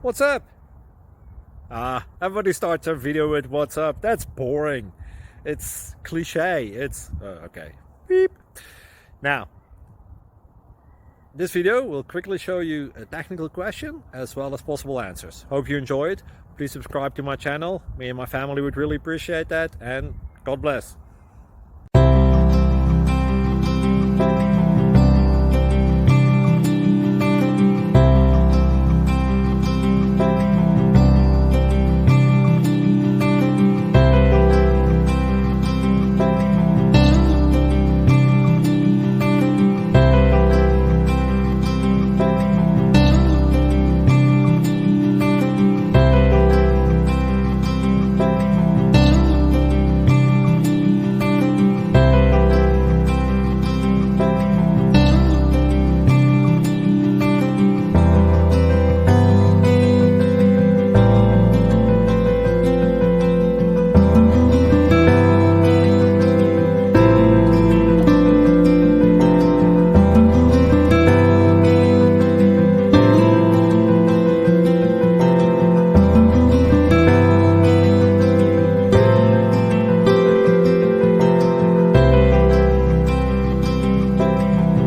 What's up? Everybody starts their video with what's up. That's boring. It's cliche. It's okay. Beep. Now, this video will quickly show you a technical question as well as possible answers. Hope you enjoyed. Please subscribe to my channel. Me and my family would really appreciate that, and God bless.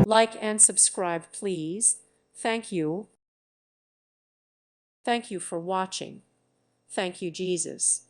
Like and subscribe, please. Thank you. Thank you for watching. Thank you, Jesus.